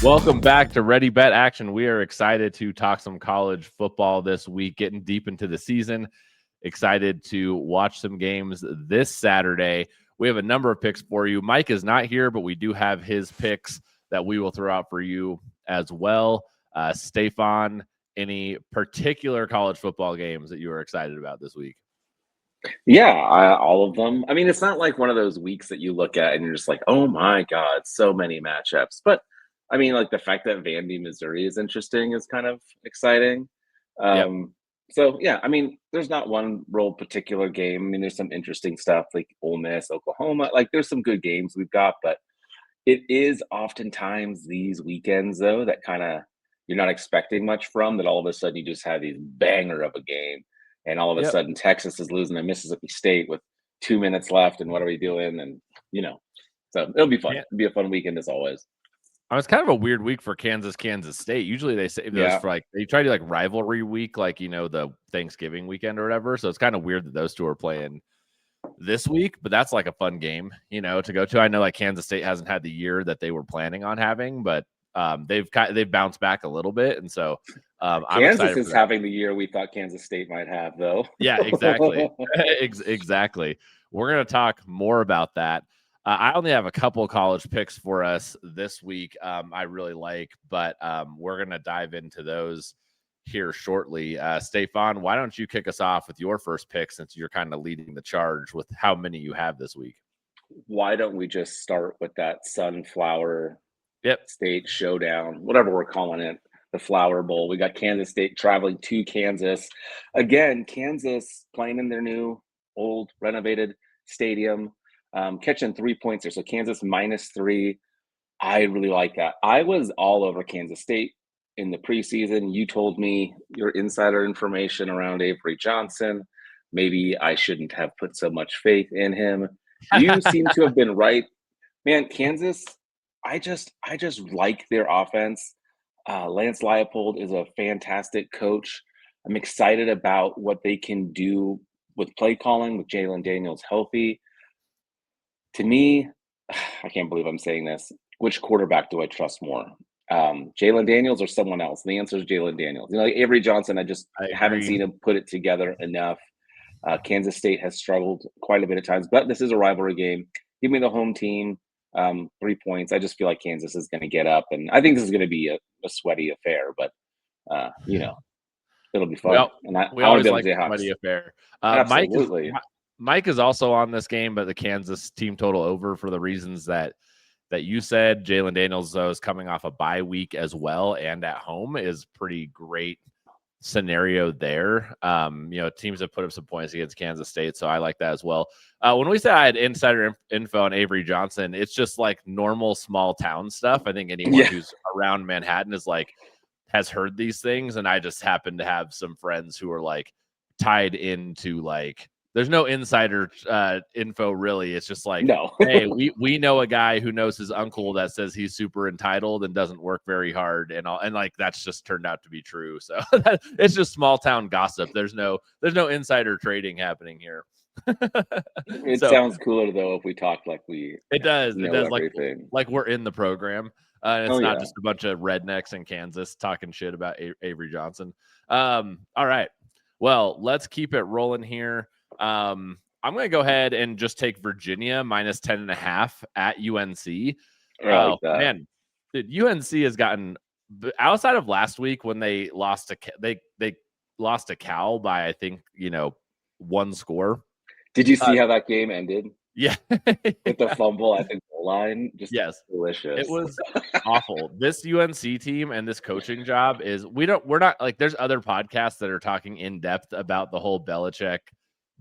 Welcome back to Ready Bet Action. We are excited to talk some college football this week, getting deep into the season. Excited to watch some games this Saturday. We have a number of picks for you. Mike is not here, but we do have his picks that we will throw out for you as well. Stefan, any particular college football games that you are excited about this week? Yeah, all of them. I mean, it's not like one of those weeks that you look at and you're just like, oh my God, so many matchups. But I mean, like the fact that Vandy, Missouri is interesting is kind of exciting. Yep. So yeah, I mean, there's not one real particular game. I mean, there's some interesting stuff like Ole Miss, Oklahoma. Like there's some good games we've got, but it is oftentimes these weekends though that kind of you're not expecting much from that all of a sudden you just have these banger of a game and all of a Yep. sudden Texas is losing to Mississippi State with 2 minutes left and what are we doing? And so it'll be fun. Yeah. It'll be a fun weekend as always. It's kind of a weird week for Kansas State. Usually they save those Yeah. for they try to do like rivalry week, like the Thanksgiving weekend or whatever. So it's kind of weird that those two are playing this week, but that's like a fun game, to go to. I know like Kansas State hasn't had the year that they were planning on having, but they've bounced back a little bit, and so I'm Kansas excited for is that. having the year we thought Kansas State might have, though. Yeah, exactly. Exactly. We're going to talk more about that. I only have a couple college picks for us this week I really like, but we're going to dive into those here shortly. Stefan, why don't you kick us off with your first pick since you're kind of leading the charge with how many you have this week? Why don't we just start with that Sunflower Yep. State Showdown, whatever we're calling it, the Flower Bowl. We got Kansas State traveling to Kansas. Again, Kansas playing in their new, old, renovated stadium, catching 3 points there. So Kansas -3. I really like that. I was all over Kansas State in the preseason. You told me your insider information around Avery Johnson. Maybe I shouldn't have put so much faith in him. You seem to have been right. Man, Kansas, I just like their offense. Lance Leipold is a fantastic coach. I'm excited about what they can do with play calling with Jalen Daniels healthy. To me, I can't believe I'm saying this. Which quarterback do I trust more? Jalen Daniels or someone else? And the answer is Jalen Daniels. Like Avery Johnson, I just I haven't agree. seen him put it together enough. Kansas State has struggled quite a bit of times, but this is a rivalry game. Give me the home team, 3 points. I just feel like Kansas is going to get up, and I think this is going to be a sweaty affair. But it'll be fun, Well, and I, we I want to always be on like the a Jayhawks. sweaty affair. Absolutely. Mike is also on this game, but the Kansas team total over for the reasons that you said. Jalen Daniels, though, is coming off a bye week as well, and at home is pretty great scenario there. Teams have put up some points against Kansas State, so I like that as well. When we said I had insider info on Avery Johnson, it's just like normal small town stuff. I think anyone Yeah. who's around Manhattan has heard these things, and I just happen to have some friends who are tied into there's no insider info really. It's just No. hey, we know a guy who knows his uncle that says he's super entitled and doesn't work very hard, and that's just turned out to be true. So it's just small town gossip. There's no insider trading happening here. It So sounds cooler though if we talked like we it does. It know does everything. like we're in the program. And Oh it's not yeah. just a bunch of rednecks in Kansas talking shit about Avery Johnson. All right. Well, let's keep it rolling here. I'm going to go ahead and just take Virginia -10.5 at UNC. I Oh, like that. man. Dude, UNC has gotten outside of last week when they lost they lost to Cal by, I think, one score. Did you Uh, see how that game ended yeah. with the fumble at the goal line? Just Yes. It delicious. was awful. This UNC team and this coaching job is we're not there's other podcasts that are talking in depth about the whole Belichick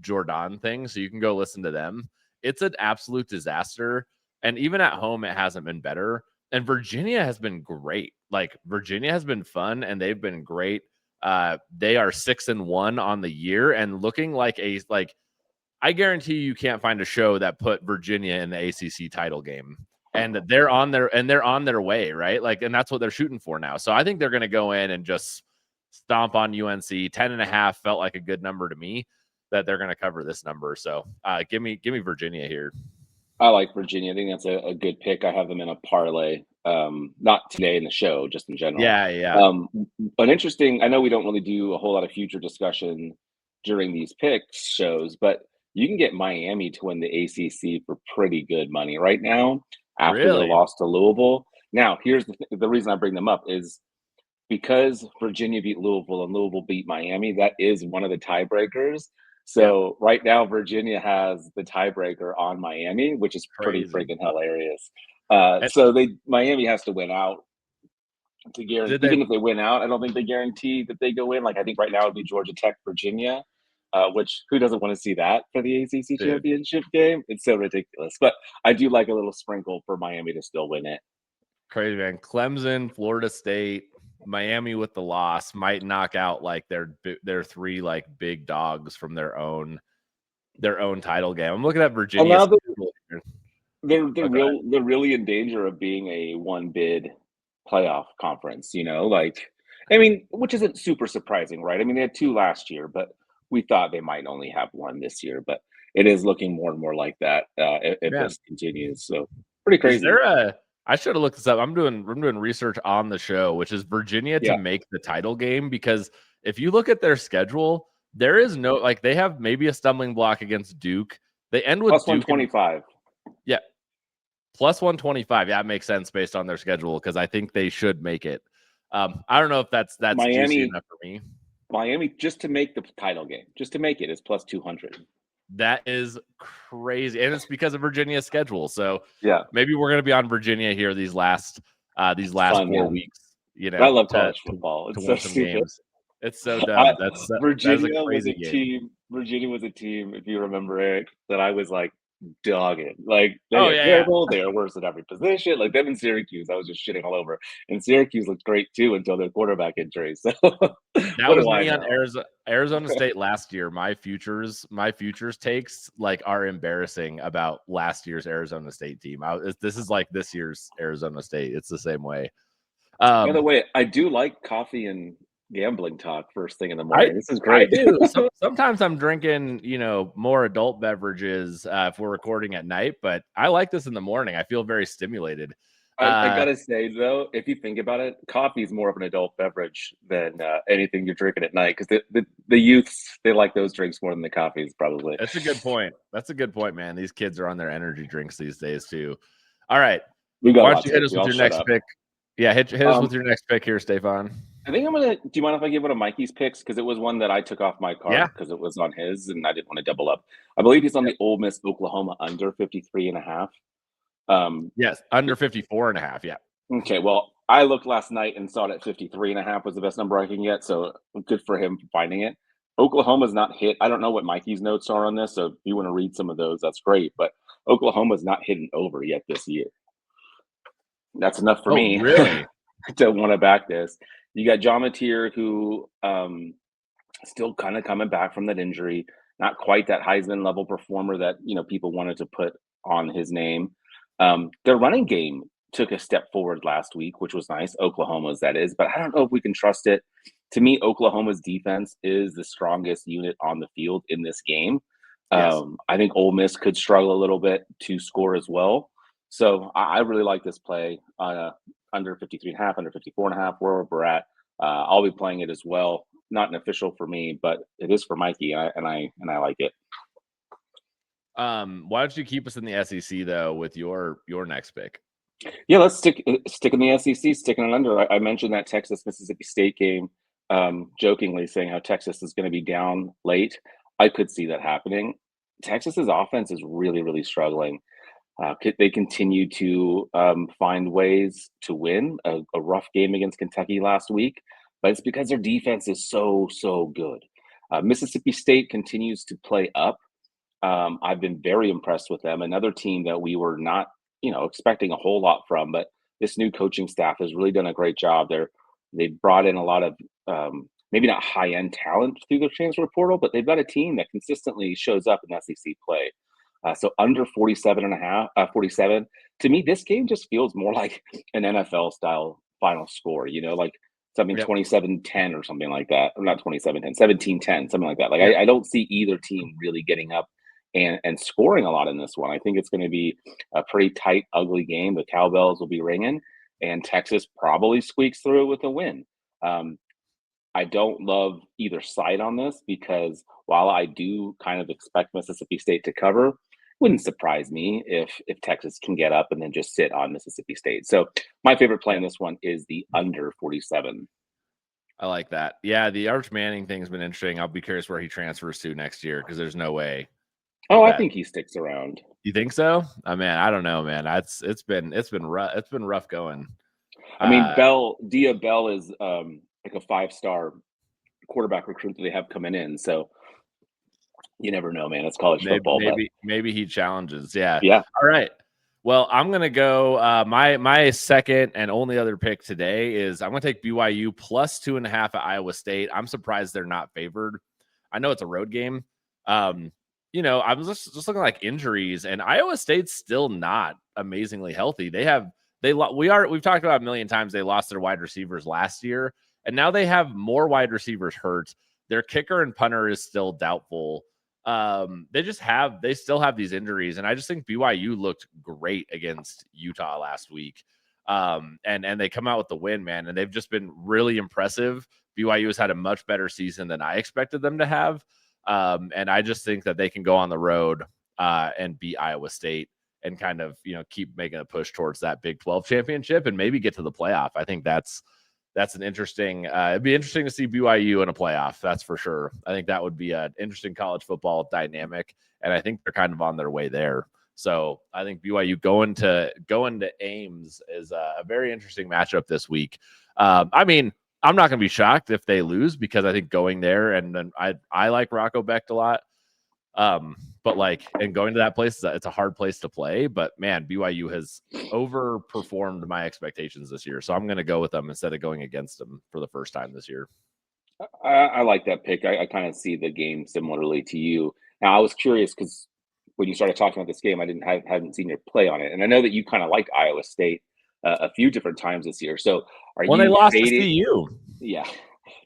Jordan thing. So you can go listen to them. It's an absolute disaster. And even at home, it hasn't been better. And Virginia has been great. Virginia has been fun and they've been great. They are 6-1 on the year and looking I guarantee you can't find a show that put Virginia in the ACC title game. And they're on their way, right? And that's what they're shooting for now. So I think they're going to go in and just stomp on UNC. 10.5 felt like a good number to me that they're going to cover this number. So give me Virginia here. I like Virginia. I think that's a good pick. I have them in a parlay not today in the show, just in general. Yeah. An interesting. I know we don't really do a whole lot of future discussion during these picks shows, but you can get Miami to win the ACC for pretty good money right now after their Really? loss to Louisville. Now, here's the reason I bring them up is because Virginia beat Louisville and Louisville beat Miami. That is one of the tiebreakers. Yep. So right now, Virginia has the tiebreaker on Miami, which is pretty Crazy. freaking hilarious. And So Miami has to win out to guarantee. did they Even if they win out, I don't think they guarantee that they go in. Like I think right now it'd be Georgia Tech, Virginia, which who doesn't want to see that for the ACC Dude. championship game? It's so ridiculous. But I do like a little sprinkle for Miami to still win it. Crazy, man. Clemson, Florida State, Miami with the loss might knock out like their three like big dogs from their own title game. I'm looking at Virginia. Well, now they're really in danger of being a one bid playoff conference, like I mean, which isn't super surprising, right? I mean, they had two last year, but we thought they might only have one this year, but it is looking more and more like that if this continues. So pretty crazy. I should have looked this up. I'm doing research on the show, which is Virginia to make the title game, because if you look at their schedule, there is no like they have maybe a stumbling block against Duke. They end with plus Duke 125. Yeah. Plus 125. Yeah, it makes sense based on their schedule because I think they should make it. I don't know if that's Miami, juicy enough for me. Miami, just to make the title game, just to make it, is plus 200. That is crazy. And it's because of Virginia's schedule. So yeah, maybe we're gonna be on Virginia here these last 4 weeks. I love college football. It's so stupid. Games. It's so dumb. Virginia was a team. Virginia was a team, if you remember, Eric, that I was like dogging. Like they are terrible. They are worse at every position. Like them in Syracuse, I was just shitting all over. And Syracuse looked great too until their quarterback injury. So that was me on Arizona State last year. My futures takes like are embarrassing about last year's Arizona State team. This is like this year's Arizona State. It's the same way. By the way, I do like coffee and gambling talk first thing in the morning. This is great. I do. Sometimes I'm drinking, more adult beverages if we're recording at night, but I like this in the morning. I feel very stimulated. I gotta say though, if you think about it, coffee is more of an adult beverage than anything you're drinking at night, because the youths, they like those drinks more than the coffees, probably. That's a good point, man. These kids are on their energy drinks these days too. All right, why don't you hit us with your next pick? Yeah, hit us with your next pick here, Stefan. I think I'm gonna. Do you mind if I give one of Mikey's picks, because it was one that I took off my card because it was on his, and I didn't want to double up. I believe he's on the Ole Miss Oklahoma under 53.5. Yes, under 54.5. Yeah. Okay. Well, I looked last night and saw it at 53.5 was the best number I can get. So good for him for finding it. Oklahoma's not hit. I don't know what Mikey's notes are on this, so if you want to read some of those, that's great. But Oklahoma's not hit an over yet this year. That's enough for me. Really? To want to back this. You got John Mateer, who still kind of coming back from that injury. Not quite that Heisman level performer that people wanted to put on his name. Their running game took a step forward last week, which was nice. Oklahoma's, that is, but I don't know if we can trust it. To me, Oklahoma's defense is the strongest unit on the field in this game. Yes. I think Ole Miss could struggle a little bit to score as well. So I really like this play under 53.5, under 54.5, where we're at. I'll be playing it as well. Not an official for me, but it is for Mikey, and I like it. Why don't you keep us in the SEC though with your next pick? Yeah, let's stick in the SEC, sticking it under. I mentioned that Texas-Mississippi State game, jokingly saying how Texas is going to be down late. I could see that happening. Texas's offense is really, really struggling. They continue to find ways to win. A rough game against Kentucky last week, but it's because their defense is so good. Mississippi State continues to play up. I've been very impressed with them. Another team that we were not, expecting a whole lot from, but this new coaching staff has really done a great job. They've brought in a lot of maybe not high-end talent through their transfer portal, but they've got a team that consistently shows up in SEC play. So under 47. To me, this game just feels more like an NFL style final score, like something 27-10 or something like that. Or not 27-10, 17-10, something like that. Like I don't see either team really getting up and scoring a lot in this one. I think it's going to be a pretty tight, ugly game. The cowbells will be ringing. and Texas probably squeaks through with a win. I don't love either side on this because while I do kind of expect Mississippi State to cover, wouldn't surprise me if Texas can get up and then just sit on Mississippi State. So my favorite play in this one is the under 47. I like that. Yeah, the Arch Manning thing's been interesting. I'll be curious where he transfers to next year because there's no way. Oh, I think he sticks around. You think so? Man, I don't know, man. It's been rough. It's been rough going. I mean, Dia Bell is like a 5-star quarterback recruit that they have coming in. So you never know, man. It's college football. Maybe he challenges. Yeah. Yeah. All right. Well, I'm gonna go. My second and only other pick today is I'm gonna take BYU plus 2.5 at Iowa State. I'm surprised they're not favored. I know it's a road game. You know, I was just looking like injuries, and Iowa State's still not amazingly healthy. We've talked about a million times. They lost their wide receivers last year, and now they have more wide receivers hurt. Their kicker and punter is still doubtful. They still have these injuries, and I just think BYU looked great against Utah last week. And they come out with the win, man, and they've just been really impressive. BYU has had a much better season than I expected them to have. And I just think that they can go on the road and beat Iowa State and kind of, keep making a push towards that Big 12 championship and maybe get to the playoff. I think that's an interesting, it'd be interesting to see BYU in a playoff. That's for sure. I think that would be an interesting college football dynamic. And I think they're kind of on their way there. So I think BYU going to Ames is a very interesting matchup this week. I mean, I'm not going to be shocked if they lose because I think going there and then I like Rocco Becht a lot. But and going to that place, it's a hard place to play. But man, BYU has overperformed my expectations this year. So I'm going to go with them instead of going against them for the first time this year. I like that pick. I kind of see the game similarly to you. Now, I was curious because when you started talking about this game, I hadn't seen your play on it. And I know that you kind of like Iowa State a few different times this year. So they lost to CU. Yeah,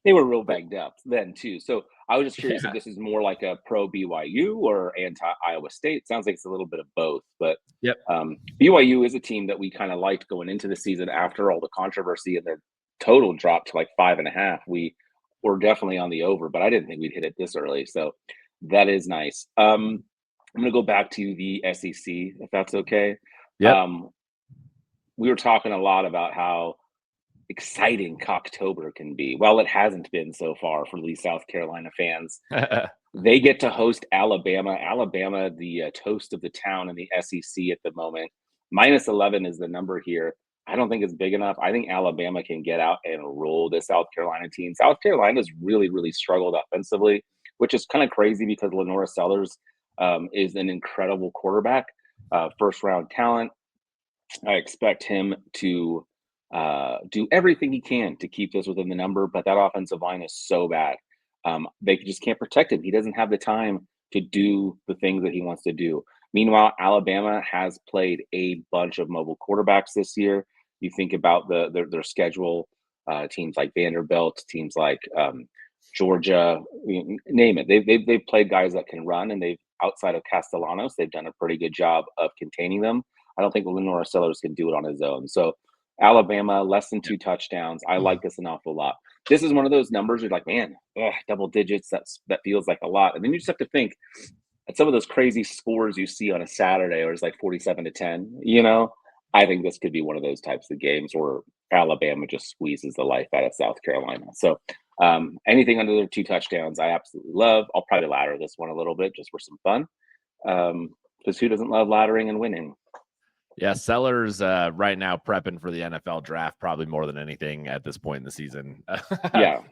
they were real banged up then too. So I was just curious if this is more like a pro BYU or anti Iowa State. Sounds like it's a little bit of both. But yep. BYU is a team that we kind of liked going into the season after all the controversy and their total dropped to like 5.5. We were definitely on the over, but I didn't think we'd hit it this early. So that is nice. I'm going to go back to the SEC if that's okay. Yeah. We were talking a lot about how exciting Cocktober can be. Well, it hasn't been so far for these South Carolina fans. They get to host Alabama. Alabama, the toast of the town in the SEC at the moment. -11 is the number here. I don't think it's big enough. I think Alabama can get out and roll this South Carolina team. South Carolina's really, really struggled offensively, which is kind of crazy because Lenora Sellers is an incredible quarterback, first-round talent. I expect him to do everything he can to keep this within the number, but that offensive line is so bad. They just can't protect him. He doesn't have the time to do the things that he wants to do. Meanwhile, Alabama has played a bunch of mobile quarterbacks this year. You think about their schedule, teams like Vanderbilt, teams like Georgia, name it. They've played guys that can run, and they've outside of Castellanos, they've done a pretty good job of containing them. I don't think Lenora Sellers can do it on his own. So Alabama, less than 2 touchdowns. I like this an awful lot. This is one of those numbers you're like, man, double digits. That feels like a lot. And then you just have to think at some of those crazy scores you see on a Saturday, or it's like 47-10. I think this could be one of those types of games where Alabama just squeezes the life out of South Carolina. So anything under their 2 touchdowns, I absolutely love. I'll probably ladder this one a little bit just for some fun. Because who doesn't love laddering and winning? Yeah, Sellers right now prepping for the NFL draft probably more than anything at this point in the season. Yeah,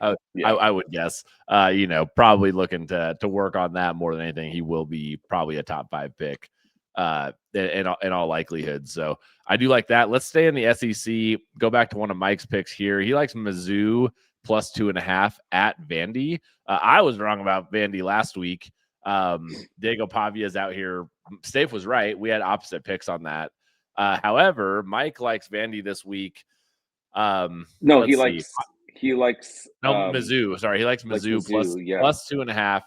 I would guess. Probably looking to work on that more than anything. He will be probably a top 5 pick in all likelihood. So I do like that. Let's stay in the SEC. Go back to one of Mike's picks here. He likes Mizzou plus 2.5 at Vandy. I was wrong about Vandy last week. Diego Pavia is out here. Stave was right. We had opposite picks on that. However, Mike likes Vandy this week. No, he likes Mizzou. Sorry, he likes Mizzou, plus 2.5.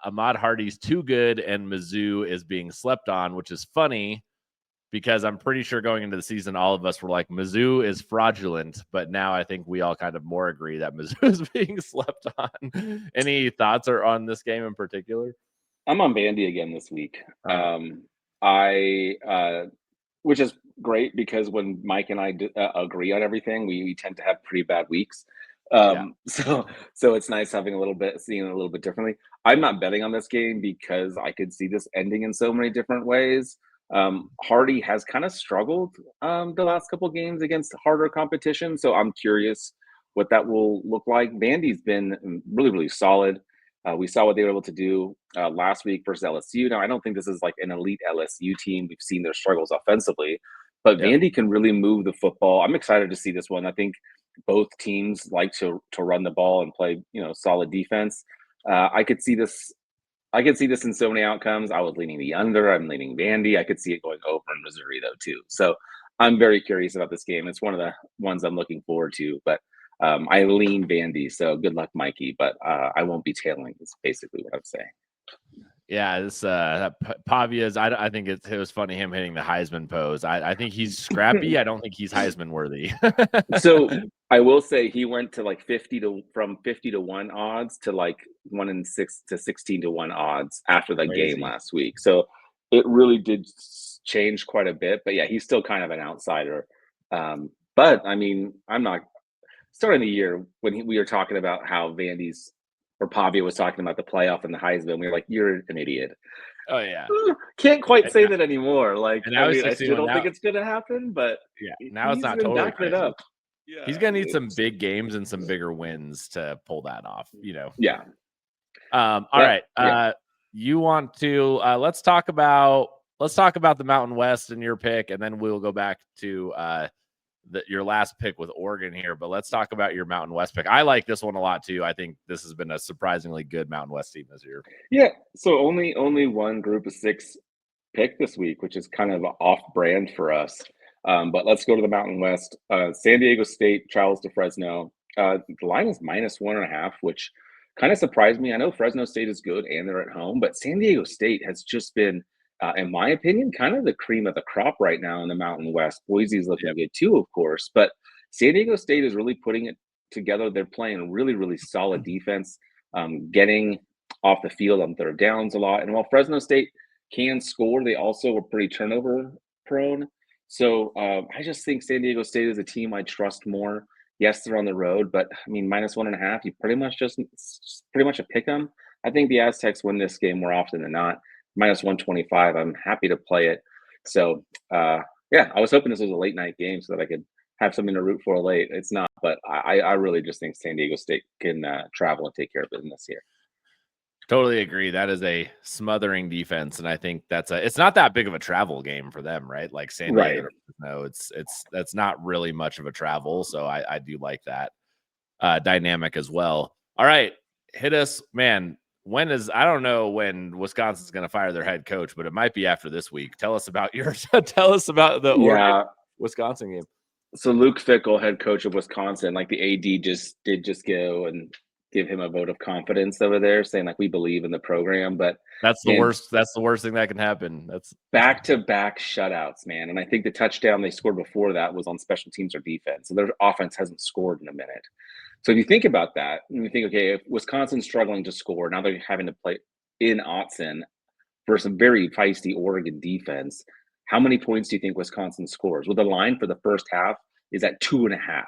Ahmad Hardy's too good, and Mizzou is being slept on, which is funny because I'm pretty sure going into the season, all of us were like, Mizzou is fraudulent. But now I think we all kind of more agree that Mizzou is being slept on. Any thoughts on this game in particular? I'm on Vandy again this week. Uh, I which is great because when Mike and I agree on everything, we tend to have pretty bad weeks. yeah. So it's nice having seeing it a little bit differently. I'm not betting on this game because I could see this ending in so many different ways. Hardy has kind of struggled the last couple games against harder competition, so I'm curious what that will look like. Vandy's been really, really solid. We saw what they were able to do last week versus LSU. Now, I don't think this is like an elite LSU team. We've seen their struggles offensively, but Yeah. Vandy can really move the football. I'm excited to see this one. I think both teams like to run the ball and play, solid defense. I could see this. I could see this in so many outcomes. I was leaning the under. I'm leaning Vandy. I could see it going over in Missouri though too. So I'm very curious about this game. It's one of the ones I'm looking forward to. But I lean Vandy. So good luck, Mikey. But I won't be tailing. Is basically what I'm saying. Yeah, this Pavia's. I think it was funny him hitting the Heisman pose. I think he's scrappy. I don't think he's Heisman worthy. So I will say he went to like 50 to 1 odds to like 1 in 6 to 16 to 1 odds after the game Crazy. last week. So it really did change quite a bit. But yeah, he's still kind of an outsider. But I mean, I'm not starting the year when we were talking about how Vandy's or Pavia was talking about the playoff and the Heisman. We were like, "You're an idiot." Oh yeah. Can't quite And say that anymore. Like, and I now he's mean, I still 61. don't think Now, it's going to happen, but yeah, now it's he's not been totally backing it crazy. up. Yeah, He's gonna need some it's big games and some bigger wins to pull that off. yeah. All That right. yeah. You want to let's talk about the Mountain West and your pick, and then we'll go back to your last pick with Oregon here. But let's talk about your Mountain West pick. I like this one a lot too. I think this has been a surprisingly good Mountain West team this year. Yeah. So only one group of 6 pick this week, which is kind of off brand for us. But let's go to the Mountain West. San Diego State travels to Fresno. The line is -1.5, which kind of surprised me. I know Fresno State is good and they're at home, but San Diego State has just been, in my opinion, kind of the cream of the crop right now in the Mountain West. Boise's looking Yep. good too, of course, but San Diego State is really putting it together. They're playing really, really solid defense, getting off the field on third downs a lot. And while Fresno State can score, they also were pretty turnover prone. So I just think San Diego State is a team I trust more. Yes, they're on the road, but I mean, -1.5, you pretty much it's pretty much a pick 'em. I think the Aztecs win this game more often than not. -125, I'm happy to play it. So yeah, I was hoping this was a late night game so that I could have something to root for late. It's not, but I really just think San Diego State can travel and take care of business here. Totally agree. That is a smothering defense, and I think it's not that big of a travel game for them, right? Like San Diego Right. to Fresno, that's not really much of a travel. So I do like that dynamic as well. All right, hit us, man. I don't know when Wisconsin's going to fire their head coach, but it might be after this week. Tell us about tell us about the Oregon Yeah. Wisconsin game. So Luke Fickell, head coach of Wisconsin, like the AD just go and give him a vote of confidence over there, saying like we believe in the program. But That's the man, worst. That's the worst thing that can happen. That's back-to-back shutouts, man. And I think the touchdown they scored before that was on special teams or defense. So their offense hasn't scored in a minute. So if you think about that, and you think, okay, if Wisconsin's struggling to score, now they're having to play in Autzen versus a very feisty Oregon defense. How many points do you think Wisconsin scores? Well, the line for the first half is at 2.5.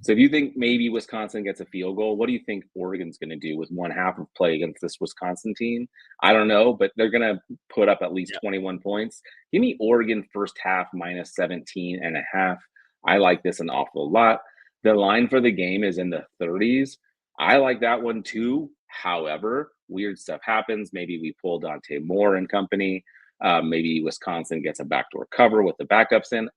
So if you think maybe Wisconsin gets a field goal, what do you think Oregon's going to do with one half of play against this Wisconsin team? I don't know, but they're going to put up at least 21 points. Give me Oregon first half -17.5. I like this an awful lot. The line for the game is in the 30s. I like that one too. However, weird stuff happens. Maybe we pull Dante Moore and company. Maybe Wisconsin gets a backdoor cover with the backups in.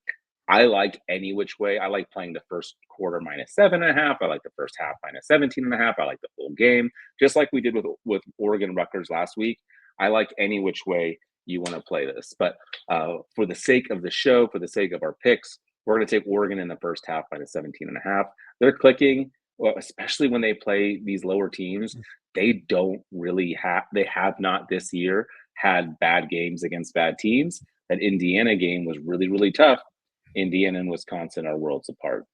I like any which way. I like playing the first quarter -7.5. I like the first half -17.5. I like the full game, just like we did with Oregon Rutgers last week. I like any which way you want to play this. But for the sake of the show, for the sake of our picks, we're going to take Oregon in the first half -17.5. They're clicking, well, especially when they play these lower teams. They don't really have. They have not this year had bad games against bad teams. That Indiana game was really, really tough. Indiana and Wisconsin are worlds apart.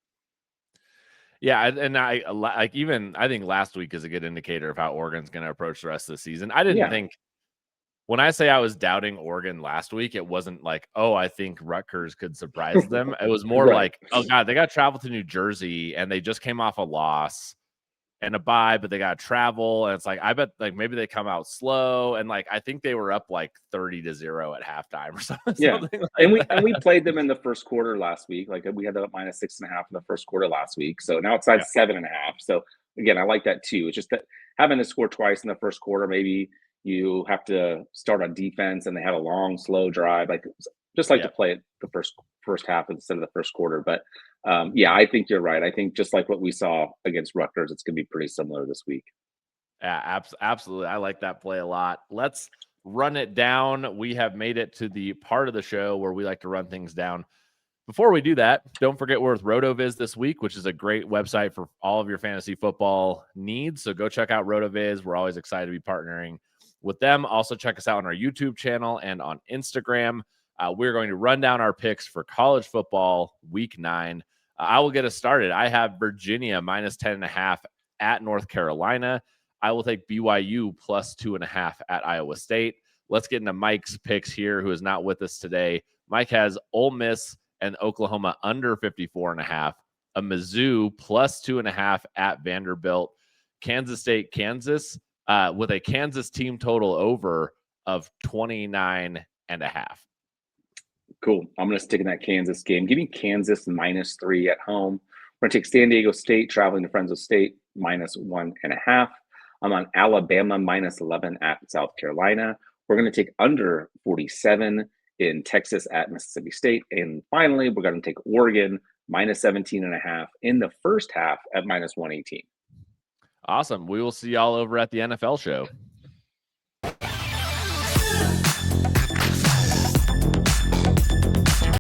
Yeah, and I like even I think last week is a good indicator of how Oregon's going to approach the rest of the season. I didn't Yeah, think when I say I was doubting Oregon last week, it wasn't like, oh, I think Rutgers could surprise them. It was more right. like, oh God, they got to travel to New Jersey and they just came off a loss and a bye, but they got to travel. And it's like, I bet like maybe they come out slow. And like, I think they were up like 30-0 at halftime or something, Yeah, something and like we that. played them in the first quarter last week. Like we had them up -6.5 in the first quarter last week. So now it's at Yeah. 7.5. So again, I like that too. It's just that having to score twice in the first quarter, maybe you have to start on defense, and they had a long, slow drive. Like just like to Yeah. play it the first half instead of the first quarter. But yeah, I think you're right. I think just like what we saw against Rutgers, it's going to be pretty similar this week. Yeah, absolutely. I like that play a lot. Let's run it down. We have made it to the part of the show where we like to run things down. Before we do that, don't forget we're with RotoViz this week, which is a great website for all of your fantasy football needs. So go check out RotoViz. We're always excited to be partnering with them. Also, check us out on our YouTube channel and on Instagram. We're going to run down our picks for college football week 9. I will get us started. I have Virginia -10.5 at North Carolina. I will take BYU +2.5 at Iowa State. Let's get into Mike's picks here, who is not with us today. Mike has Ole Miss and Oklahoma under 54.5, a Mizzou +2.5 at Vanderbilt, Kansas State, Kansas, with a Kansas team total over of 29.5. Cool. I'm going to stick in that Kansas game. Give me Kansas -3 at home. We're going to take San Diego State traveling to Fresno State -1.5. I'm on Alabama -11 at South Carolina. We're going to take under 47 in Texas at Mississippi State. And finally, we're going to take Oregon -17.5 in the first half at -118. Awesome. We will see y'all over at the NFL show.